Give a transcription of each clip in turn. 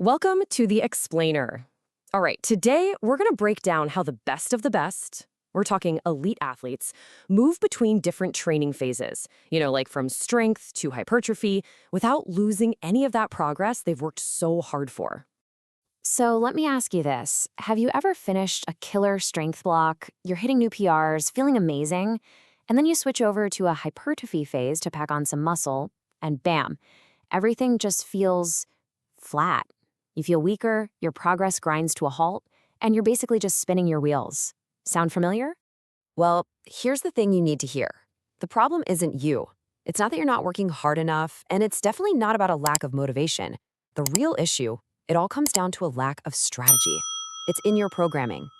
Welcome to the Explainer. All right, today we're going to break down how the best of the best, we're talking elite athletes, move between different training phases, like from strength to hypertrophy, without losing any of that progress they've worked so hard for. So let me ask you this. Have you ever finished a killer strength block, you're hitting new PRs, feeling amazing, and then you switch over to a hypertrophy phase to pack on some muscle, and bam, everything just feels flat. You feel weaker, your progress grinds to a halt, and you're basically just spinning your wheels. Sound familiar? Well, here's the thing you need to hear. The problem isn't you. It's not that you're not working hard enough, and it's definitely not about a lack of motivation. The real issue, it all comes down to a lack of strategy. It's in your programming.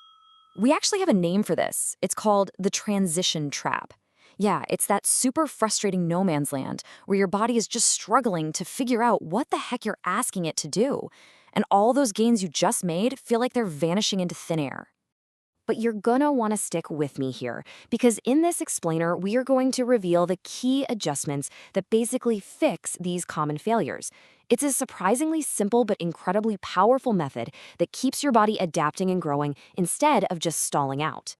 We actually have a name for this. It's called the transition trap. Yeah, it's that super frustrating no man's land where your body is just struggling to figure out what the heck you're asking it to do. And all those gains you just made feel like they're vanishing into thin air. But you're gonna wanna stick with me here, because in this explainer, we are going to reveal the key adjustments that basically fix these common failures. It's a surprisingly simple but incredibly powerful method that keeps your body adapting and growing instead of just stalling out.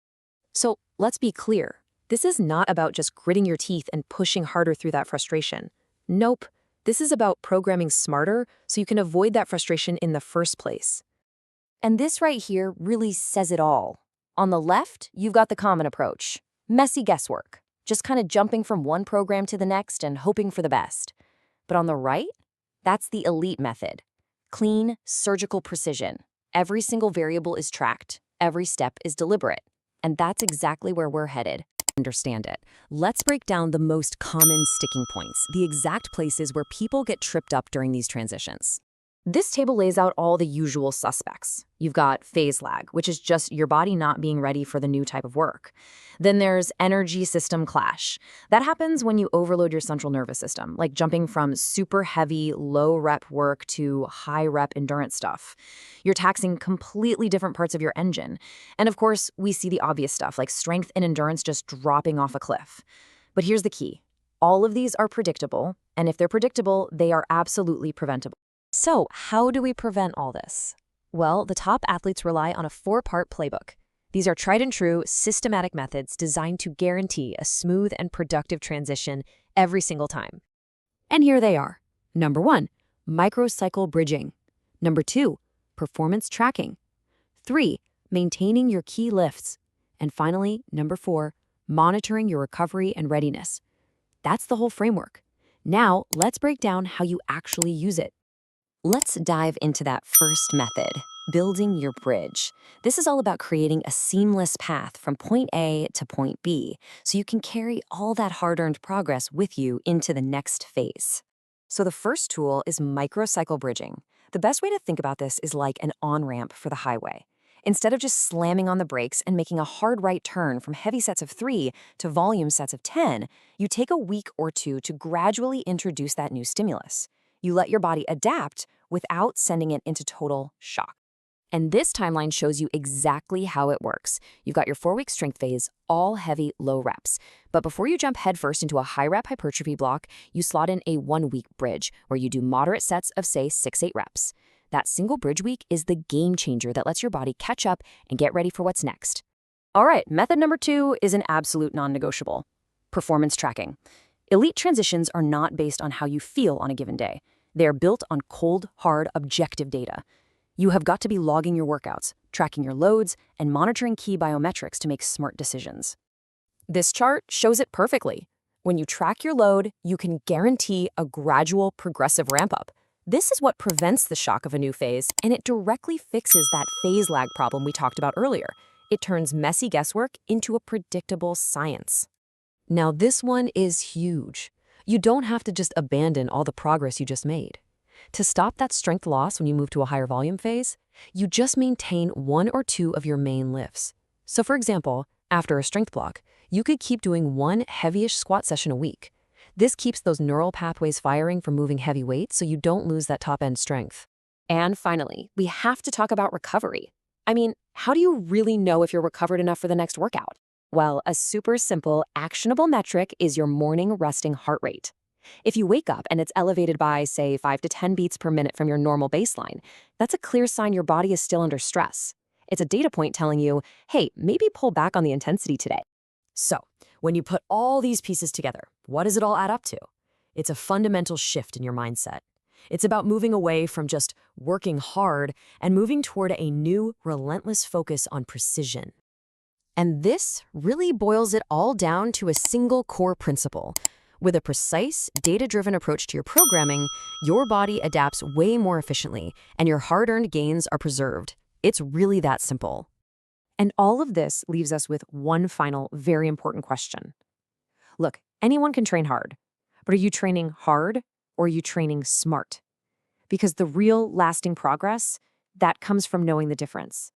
So let's be clear. This is not about just gritting your teeth and pushing harder through that frustration. Nope. This is about programming smarter so you can avoid that frustration in the first place. And this right here really says it all. On the left, you've got the common approach. Messy guesswork. Just kind of jumping from one program to the next and hoping for the best. But on the right, that's the elite method. Clean, surgical precision. Every single variable is tracked. Every step is deliberate. And that's exactly where we're headed. Understand it. Let's break down the most common sticking points, the exact places where people get tripped up during these transitions. This table lays out all the usual suspects. You've got phase lag, which is just your body not being ready for the new type of work. Then there's energy system clash. That happens when you overload your central nervous system, like jumping from super heavy, low rep work to high rep endurance stuff. You're taxing completely different parts of your engine. And of course, we see the obvious stuff, like strength and endurance just dropping off a cliff. But here's the key. All of these are predictable, and if they're predictable, they are absolutely preventable. So, how do we prevent all this? Well, the top athletes rely on a 4-part playbook. These are tried and true, systematic methods designed to guarantee a smooth and productive transition every single time. And here they are. Number 1, microcycle bridging. Number 2, performance tracking. 3, maintaining your key lifts. And finally, number 4, monitoring your recovery and readiness. That's the whole framework. Now, let's break down how you actually use it. Let's dive into that first method, building your bridge. This is all about creating a seamless path from point A to point B, so you can carry all that hard-earned progress with you into the next phase. So the first tool is microcycle bridging. The best way to think about this is like an on-ramp for the highway. Instead of just slamming on the brakes and making a hard right turn from heavy sets of 3 to volume sets of 10, you take a week or two to gradually introduce that new stimulus. You let your body adapt without sending it into total shock. And this timeline shows you exactly how it works. You've got your 4-week strength phase, all heavy, low reps. But before you jump headfirst into a high-rep hypertrophy block, you slot in a 1-week bridge where you do moderate sets of, say, 6-8 reps. That single bridge week is the game changer that lets your body catch up and get ready for what's next. All right, method number 2 is an absolute non-negotiable: performance tracking. Elite transitions are not based on how you feel on a given day. They are built on cold, hard, objective data. You have got to be logging your workouts, tracking your loads, and monitoring key biometrics to make smart decisions. This chart shows it perfectly. When you track your load, you can guarantee a gradual, progressive ramp-up. This is what prevents the shock of a new phase, and it directly fixes that phase lag problem we talked about earlier. It turns messy guesswork into a predictable science. Now, this one is huge. You don't have to just abandon all the progress you just made. To stop that strength loss when you move to a higher volume phase, you just maintain 1 or 2 of your main lifts. So for example, after a strength block, you could keep doing 1 heavyish squat session a week. This keeps those neural pathways firing from moving heavy weights so you don't lose that top-end strength. And finally, we have to talk about recovery. I mean, how do you really know if you're recovered enough for the next workout? Well, a super simple, actionable metric is your morning resting heart rate. If you wake up and it's elevated by, say, 5 to 10 beats per minute from your normal baseline, that's a clear sign your body is still under stress. It's a data point telling you, hey, maybe pull back on the intensity today. So, when you put all these pieces together, what does it all add up to? It's a fundamental shift in your mindset. It's about moving away from just working hard and moving toward a new, relentless focus on precision. And this really boils it all down to a single core principle. With a precise, data-driven approach to your programming, your body adapts way more efficiently, and your hard-earned gains are preserved. It's really that simple. And all of this leaves us with one final, very important question. Look, anyone can train hard, but are you training hard or are you training smart? Because the real lasting progress, that comes from knowing the difference.